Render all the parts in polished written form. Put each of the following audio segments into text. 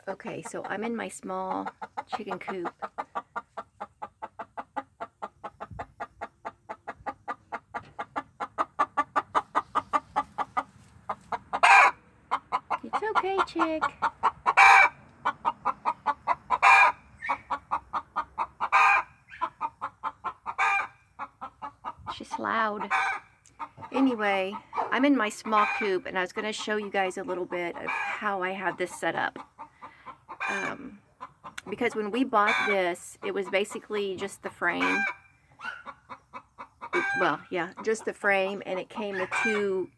Okay, so I'm in my small chicken coop. It's okay, chick. She's loud. Anyway, I'm in my small coop, and I was going to show you guys a little bit of how I have this set up. Because when we bought this, it was basically just the frame. Well, yeah, just the frame, and it came with two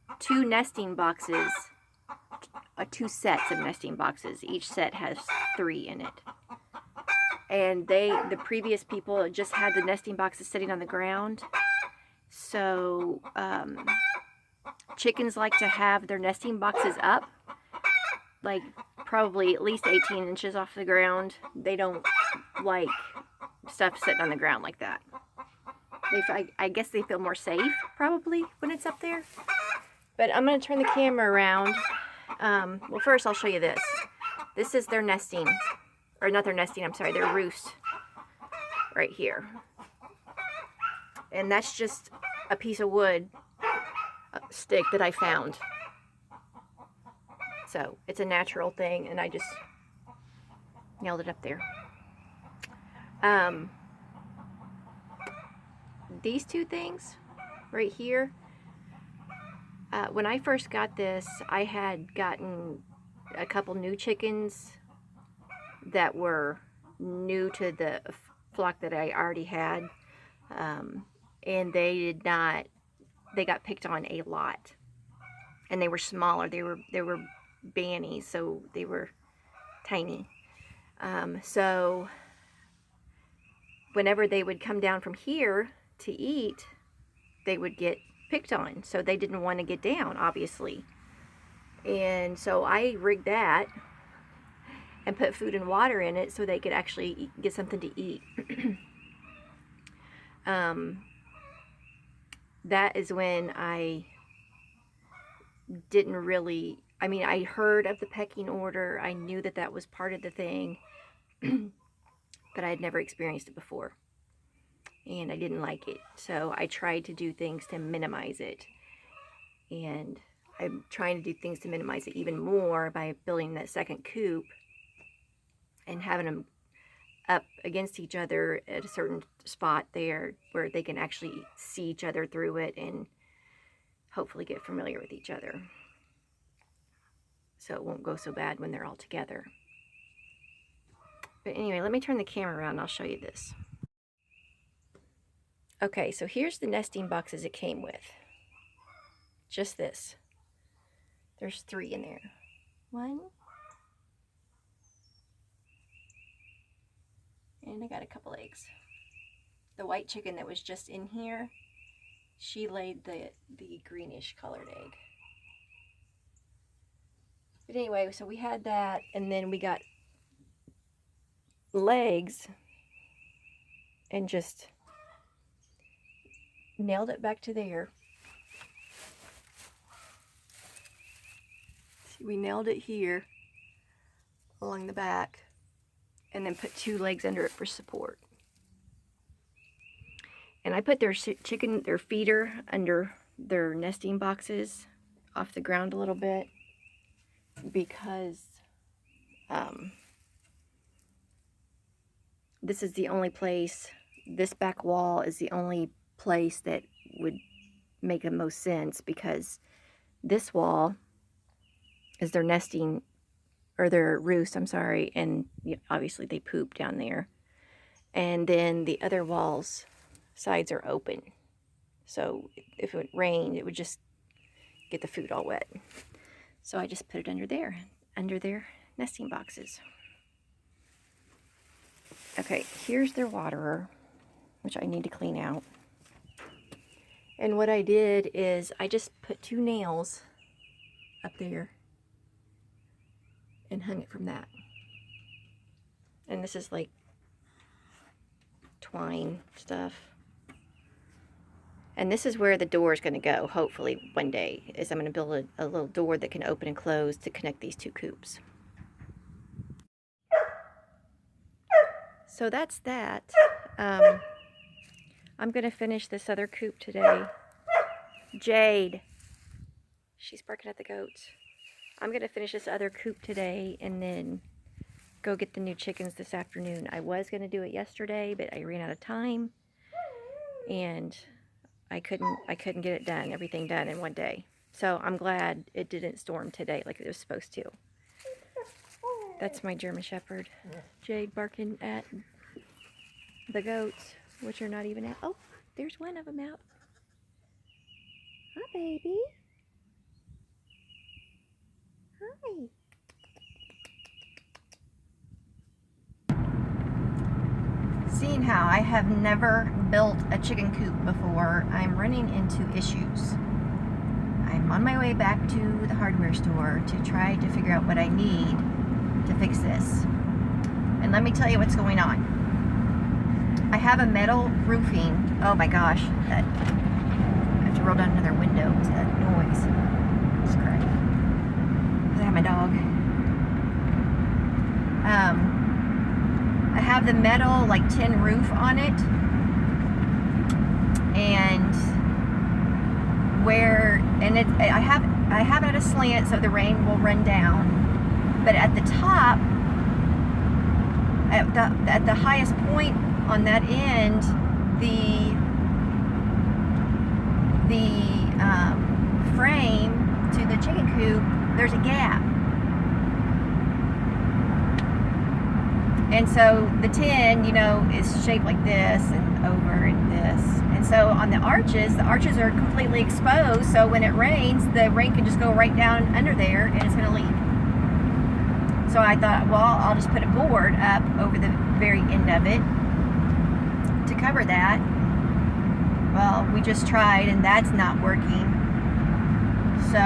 nesting boxes, two sets of nesting boxes. Each set has 3 in it. And the previous people just had the nesting boxes sitting on the ground. So chickens like to have their nesting boxes up, like probably at least 18 inches off the ground. They don't like stuff sitting on the ground like that. I guess they feel more safe probably when it's up there. But I'm going to turn the camera around. Well, first I'll show you this. This is their nesting, or not their nesting, I'm sorry, their roost right here. And that's just a piece of wood stick that I found. So it's a natural thing, and I just nailed it up there. These two things right here, when I first got this, I had gotten a couple new chickens that were new to the flock that I already had, and they got picked on a lot, and they were smaller. They were bannies, so they were tiny. So whenever they would come down from here to eat, they would get picked on, so they didn't want to get down, obviously. And so I rigged that and put food and water in it so they could actually get something to eat. That is when I didn't really, I mean, I heard of the pecking order. I knew that that was part of the thing, but I had never experienced it before. And I didn't like it. So I tried to do things to minimize it. And I'm trying to do things to minimize it even more by building that second coop and having them up against each other at a certain spot there where they can actually see each other through it and hopefully get familiar with each other. So it won't go so bad when they're all together. But anyway, let me turn the camera around and I'll show you this. Okay, so here's the nesting boxes it came with. Just this. There's 3 in there. 1. And I got a couple eggs. The white chicken that was just in here, she laid the greenish colored egg. But anyway, so we had that, and then we got legs and just nailed it back to there. See, we nailed it here along the back and then put 2 legs under it for support. And I put their feeder under their nesting boxes off the ground a little bit because this is the only place, this back wall is the only place that would make the most sense, because this wall is their nesting, or their roost, I'm sorry, and obviously they poop down there. And then the other walls, sides are open. So if it rained, it would just get the food all wet. So I just put it under their nesting boxes. Okay, here's their waterer, which I need to clean out. And what I did is I just put 2 nails up there and hung it from that. And this is like twine stuff. And this is where the door is going to go, hopefully one day, is I'm going to build a little door that can open and close to connect these 2 coops. So that's that. I'm going to finish this other coop today. Jade. She's barking at the goats. I'm going to finish this other coop today and then go get the new chickens this afternoon. I was going to do it yesterday, but I ran out of time. And I couldn't get it done, everything done in one day. So I'm glad it didn't storm today like it was supposed to. That's my German Shepherd. Jade barking at the goats, which are not even out. Oh, there's one of them out. Hi, baby. Hi. Seeing how I have never built a chicken coop before, I'm running into issues. I'm on my way back to the hardware store to try to figure out what I need to fix this. And let me tell you what's going on. I have a metal roofing. Oh my gosh, I have to roll down another window because of that noise. It's crazy. Because I have my dog. I have the metal like tin roof on it, and I have it at a slant so the rain will run down. But at the top, at the highest point on that end, the frame to the chicken coop, there's a gap. And so the tin, you know, is shaped like this and over and this. And so on the arches are completely exposed. So when it rains, the rain can just go right down under there and it's going to leak. So I thought, well, I'll just put a board up over the very end of it to cover that. Well, we just tried and that's not working. So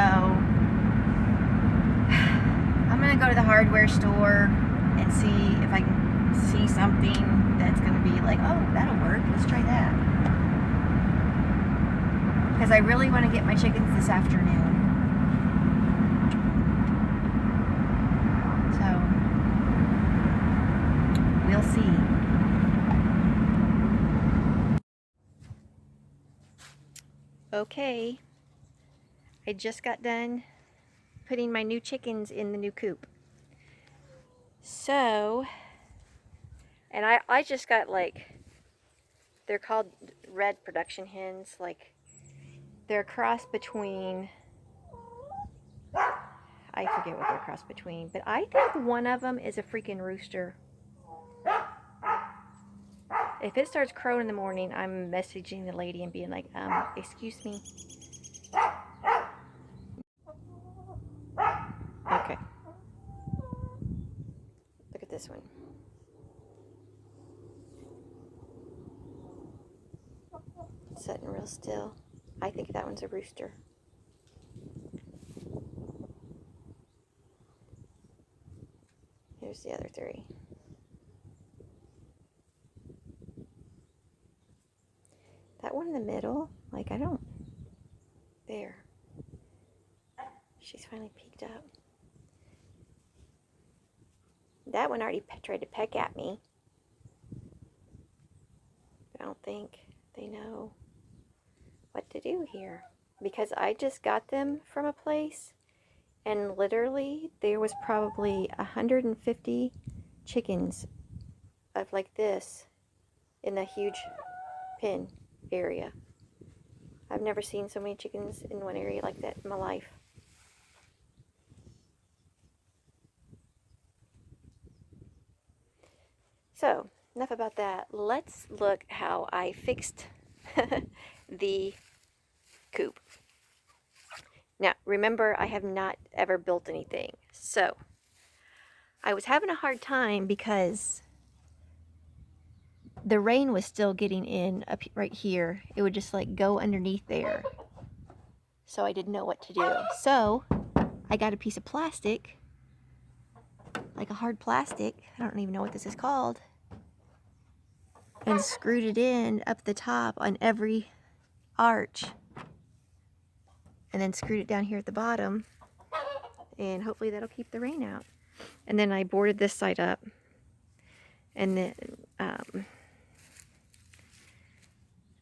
I'm going to go to the hardware store and see if I can see something that's going to be like, oh, that'll work. Let's try that. Because I really want to get my chickens this afternoon. So, we'll see. Okay. I just got done putting my new chickens in the new coop. So, and I just got like, they're called red production hens. Like, they're a cross between, I forget what they're a cross between, but I think one of them is a freaking rooster. If it starts crowing in the morning, I'm messaging the lady and being like, excuse me. Okay. Look at this one. Sitting real still. I think that one's a rooster. Here's the other three. That one in the middle, like there. She's finally peeked up. That one already tried to peck at me. I don't think they know what to do here. Because I just got them from a place and literally there was probably 150 chickens of like this in a huge pen area. I've never seen so many chickens in one area like that in my life. So, enough about that. Let's look how I fixed the coop. Now, remember, I have not ever built anything. So, I was having a hard time because the rain was still getting in up right here. It would just like go underneath there. So I didn't know what to do. So I got a piece of plastic, like a hard plastic. I don't even know what this is called. And screwed it in up the top on every arch. And then screwed it down here at the bottom. And hopefully that'll keep the rain out. And then I boarded this side up. and then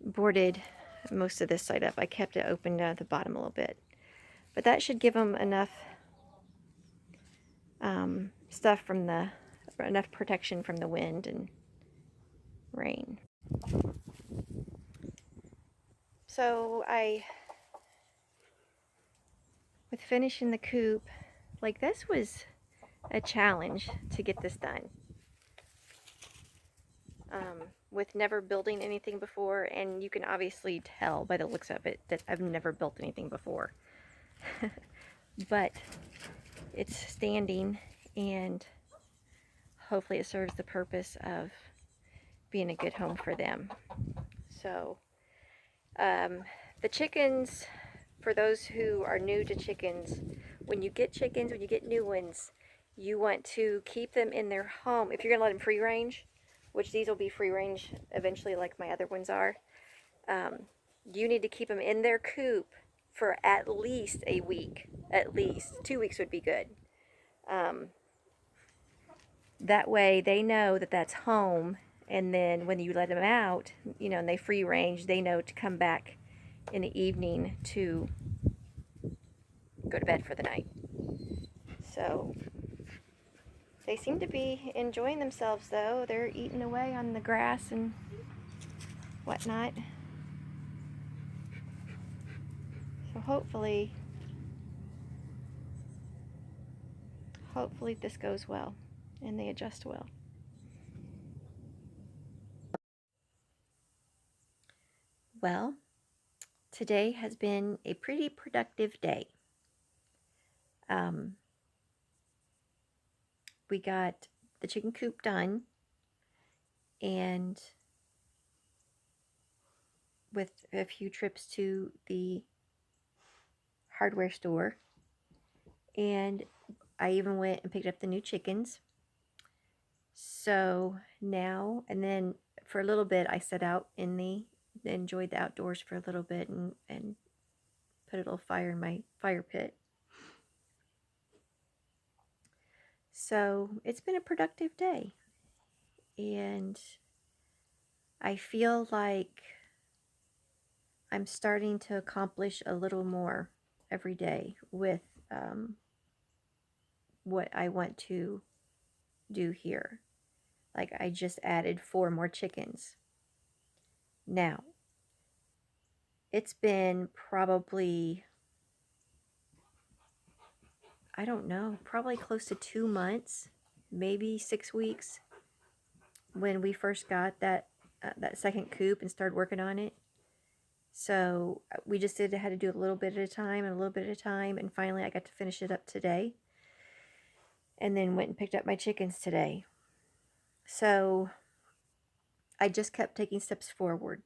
boarded most of this side up. I kept it open down at the bottom a little bit. But that should give them enough stuff from enough protection from the wind and rain. So with finishing the coop, like this was a challenge to get this done. With never building anything before, and you can obviously tell by the looks of it that I've never built anything before. But it's standing, and hopefully it serves the purpose of being a good home for them. So the chickens, for those who are new to chickens, when you get chickens, when you get new ones, you want to keep them in their home. If you're going to let them free range, which these will be free range eventually like my other ones are, you need to keep them in their coop for at least a week. At least 2 weeks would be good. That way they know that that's home, and then when you let them out, and they free range, they know to come back in the evening to go to bed for the night. So they seem to be enjoying themselves, though. They're eating away on the grass and whatnot. So hopefully this goes well and they adjust well. Well, today has been a pretty productive day. We got the chicken coop done, and with a few trips to the hardware store, and I even went and picked up the new chickens. So now, and then for a little bit, I sat out enjoyed the outdoors for a little bit, and put a little fire in my fire pit. So it's been a productive day, and I feel like I'm starting to accomplish a little more every day with what I want to do here. Like, I just added 4 more chickens. Now, it's been probably, I don't know, probably close to 2 months, maybe 6 weeks, when we first got that second coop and started working on it. So we just had to do a little bit at a time and a little bit at a time, and finally I got to finish it up today. And then went and picked up my chickens today. So I just kept taking steps forward.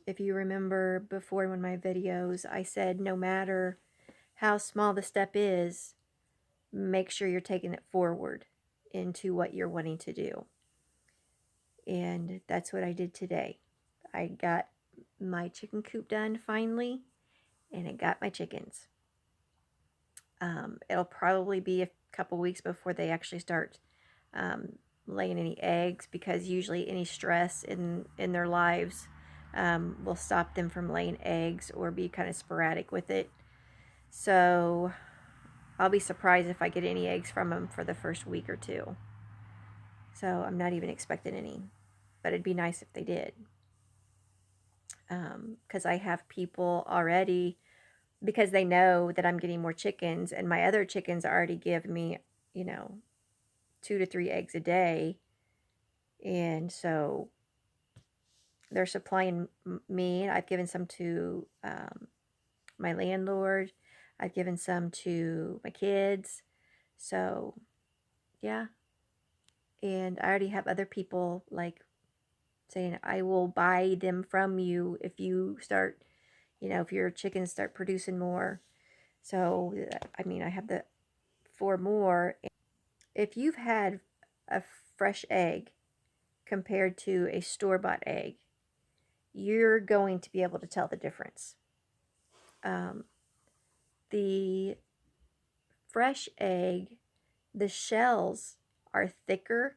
If you remember before in one of my videos, I said no matter how small the step is, make sure you're taking it forward into what you're wanting to do. And that's what I did today. I got my chicken coop done finally, and I got my chickens. It'll probably be a couple weeks before they actually start laying any eggs, because usually any stress in their lives will stop them from laying eggs or be kind of sporadic with it. So I'll be surprised if I get any eggs from them for the first week or two. So I'm not even expecting any, but it'd be nice if they did. Because I have people already, because they know that I'm getting more chickens, and my other chickens already give me, 2 to 3 eggs a day. And so they're supplying me. I've given some to my landlord. I've given some to my kids. So, yeah. And I already have other people like saying, I will buy them from you if you start, if your chickens start producing more. So, I mean, I have the 4 more. If you've had a fresh egg compared to a store-bought egg, you're going to be able to tell the difference. The fresh egg, the shells are thicker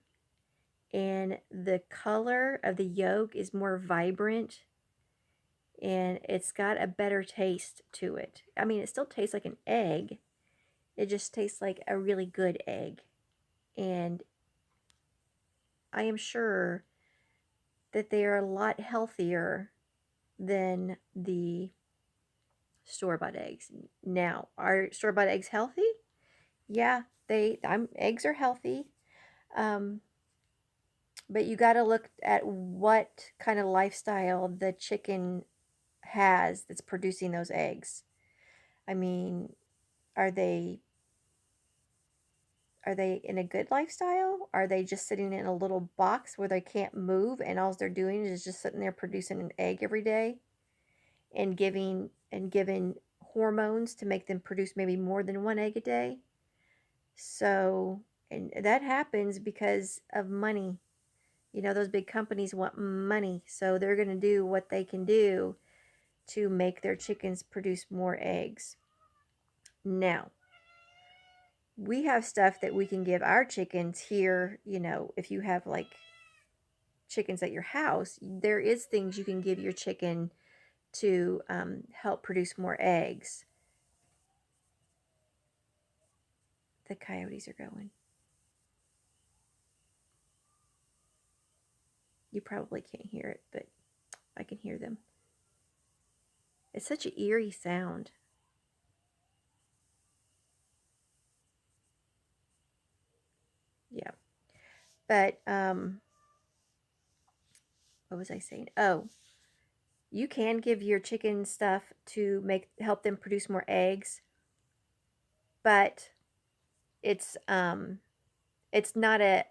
and the color of the yolk is more vibrant, and it's got a better taste to it. I mean, it still tastes like an egg. It just tastes like a really good egg. And I am sure that they are a lot healthier than the store-bought eggs. Now, are store-bought eggs healthy? Yeah, eggs are healthy. Um, but you got to look at what kind of lifestyle the chicken has that's producing those eggs. I mean, are they are they in a good lifestyle? Are they just sitting in a little box where they can't move and all they're doing is just sitting there producing an egg every day and giving hormones to make them produce maybe more than one egg a day? So, and that happens because of money. You know, those big companies want money, so they're going to do what they can do to make their chickens produce more eggs. Now, we have stuff that we can give our chickens here. You know, if you have like chickens at your house, there is things you can give your chicken to help produce more eggs. The coyotes are going. You probably can't hear it, but I can hear them. It's such an eerie sound. Yeah. But what was I saying? Oh, you can give your chicken stuff to help them produce more eggs, but it's it's not a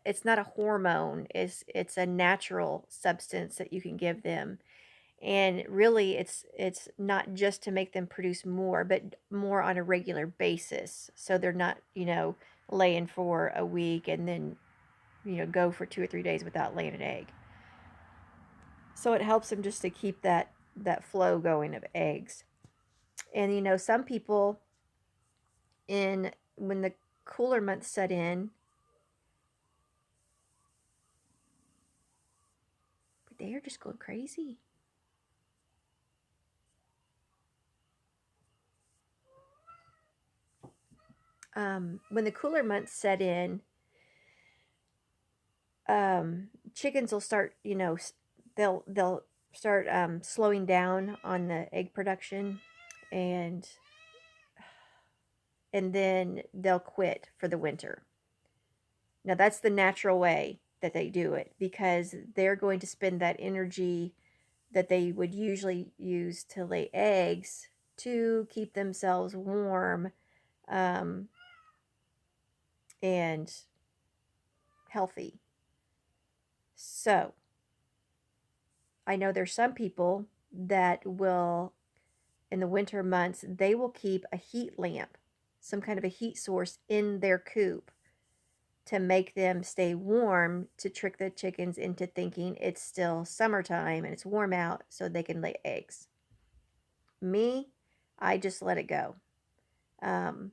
hormone. It's a natural substance that you can give them. And really it's not just to make them produce more, but more on a regular basis. So they're not, laying for a week and then, go for 2 or 3 days without laying an egg. So it helps them just to keep that flow going of eggs. And some people, in when the cooler months set in, they are just going crazy. When the cooler months set in, chickens will start, they'll start slowing down on the egg production, and then they'll quit for the winter. Now that's the natural way that they do it, because they're going to spend that energy that they would usually use to lay eggs to keep themselves warm, um, and healthy. So I know there's some people that will, in the winter months, they will keep a heat lamp, some kind of a heat source in their coop to make them stay warm, to trick the chickens into thinking it's still summertime and it's warm out so they can lay eggs. Me, I just let it go. Um,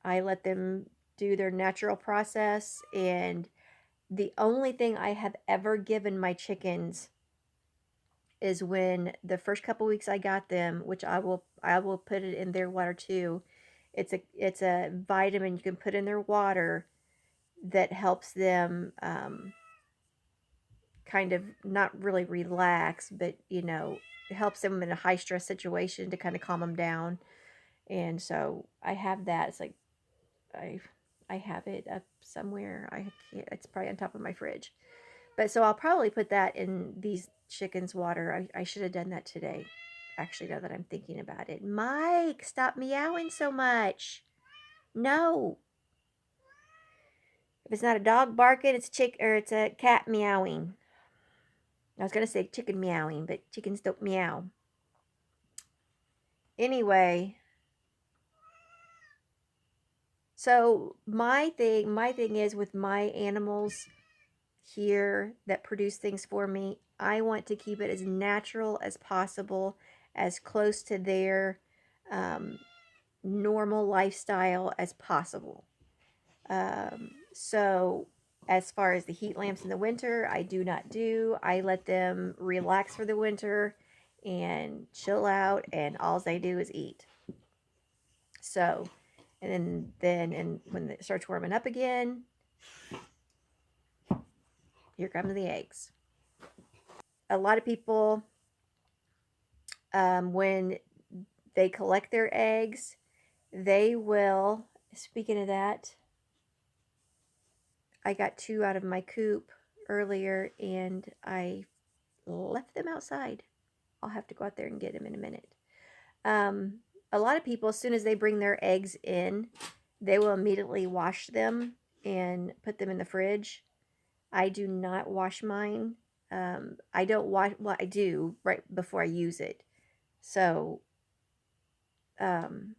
I let them do their natural process, and the only thing I have ever given my chickens is when the first couple weeks I got them, which I will put it in their water too. It's a vitamin you can put in their water that helps them, kind of not really relax, but it helps them in a high stress situation to kind of calm them down. And so I have that. It's like I I have it up somewhere. I can't, it's probably on top of my fridge. But so I'll probably put that in these chickens' water. I should have done that today. Actually, now that I'm thinking about it. Mike, stop meowing so much. No. If it's not a dog barking, it's a cat meowing. I was gonna say chicken meowing, but chickens don't meow. Anyway, so my thing is with my animals here that produce things for me, I want to keep it as natural as possible, as close to their um, normal lifestyle as possible. So As far as the heat lamps in the winter, I do not do. I let them relax for the winter and chill out, and all they do is eat. So, and when it starts warming up again, here come the eggs. A lot of people, when they collect their eggs, they will. Speaking of that, I got 2 out of my coop earlier, and I left them outside. I'll have to go out there and get them in a minute. Um, a lot of people, as soon as they bring their eggs in, they will immediately wash them and put them in the fridge. I do not wash mine. I don't wash, well, I do right before I use it. So, um,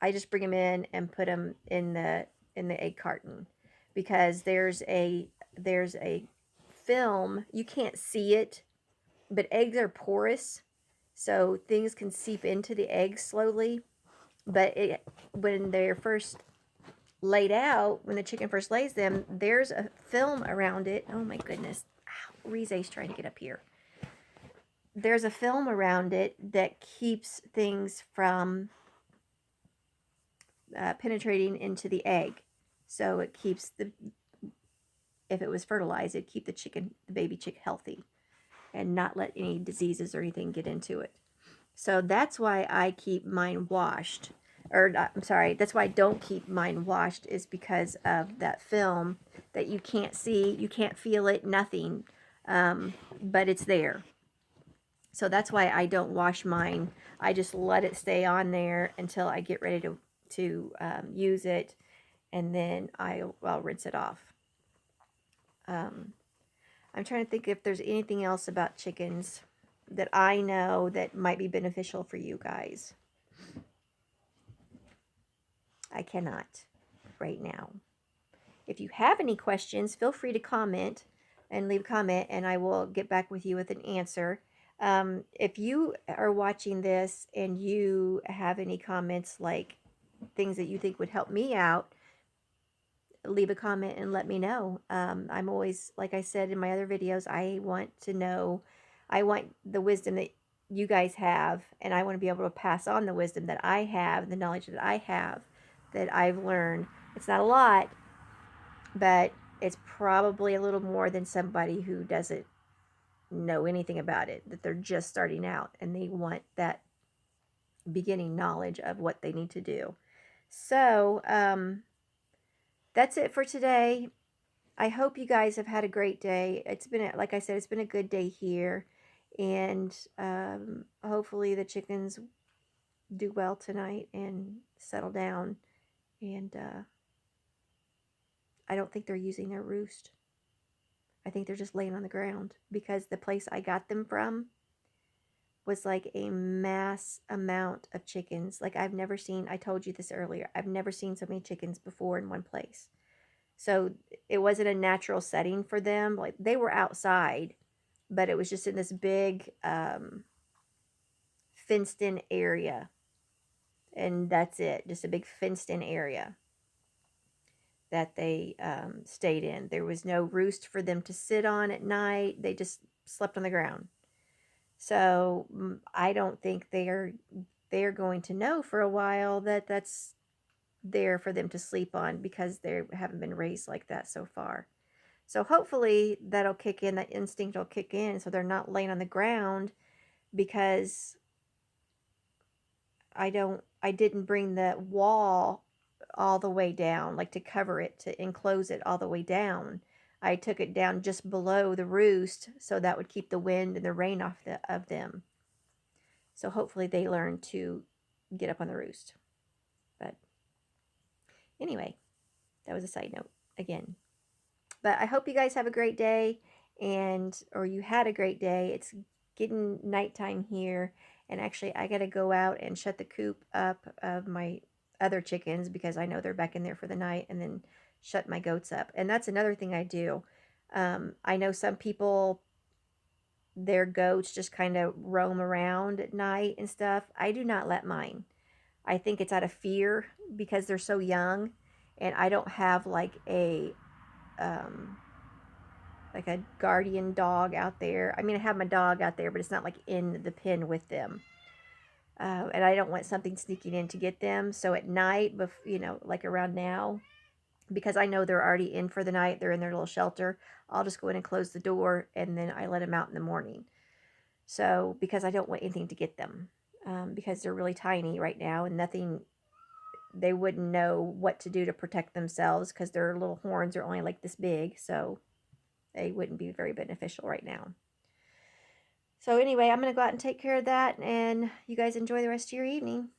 I just bring them in and put them in the egg carton, because there's a film. You can't see it, but eggs are porous, so things can seep into the eggs slowly. But when they're first laid out, when the chicken first lays them, there's a film around it. Oh my goodness. Ow, Rize's trying to get up here. There's a film around it that keeps things from penetrating into the egg. So it keeps if it was fertilized, it'd keep the baby chick healthy and not let any diseases or anything get into it. So that's why I keep mine washed. Or, I'm sorry, that's why I don't keep mine washed, is because of that film that you can't see, you can't feel it, nothing. But it's there. So that's why I don't wash mine. I just let it stay on there until I get ready to use it, and then I'll rinse it off. I'm trying to think if there's anything else about chickens that I know that might be beneficial for you guys. I cannot right now. If you have any questions, feel free to comment and leave a comment, and I will get back with you with an answer. If you are watching this and you have any comments, like things that you think would help me out, leave a comment and let me know. I'm always, like I said in my other videos, I want to know, I want the wisdom that you guys have, and I want to be able to pass on the wisdom that I have, the knowledge that I have, that I've learned. It's not a lot, but it's probably a little more than somebody who doesn't know anything about it, that they're just starting out and they want that beginning knowledge of what they need to do. So, that's it for today. I hope you guys have had a great day. It's been, like I said, it's been a good day here. And hopefully the chickens do well tonight and settle down. And I don't think they're using their roost. I think they're just laying on the ground, because the place I got them from was like a mass amount of chickens. Like I've never seen, I told you this earlier, I've never seen so many chickens before in one place. So it wasn't a natural setting for them. Like they were outside, but it was just in this big fenced in area. And that's it, just a big fenced in area that they stayed in. There was no roost for them to sit on at night. They just slept on the ground. So I don't think they're going to know for a while that that's there for them to sleep on, because they haven't been raised like that so far. So hopefully that'll kick in, that instinct will kick in, so they're not laying on the ground, because I didn't bring the wall all the way down, like to cover it, to enclose it all the way down. I took it down just below the roost, so that would keep the wind and the rain off of them. So hopefully they learn to get up on the roost. But anyway, that was a side note again. But I hope you guys have a great day, or you had a great day. It's getting nighttime here, and actually I got to go out and shut the coop up of my other chickens, because I know they're back in there for the night, and then shut my goats up. And that's another thing I do. I know some people, their goats just kind of roam around at night and stuff. I do not let mine. I think it's out of fear, because they're so young, and I don't have like a like a guardian dog out there. I mean, I have my dog out there, but it's not like in the pen with them. And I don't want something sneaking in to get them. So at night, you know, like around now, because I know they're already in for the night, they're in their little shelter, I'll just go in and close the door, and then I let them out in the morning. So, because I don't want anything to get them, because they're really tiny right now, and nothing, they wouldn't know what to do to protect themselves because their little horns are only like this big, so they wouldn't be very beneficial right now. So anyway, I'm going to go out and take care of that, and you guys enjoy the rest of your evening.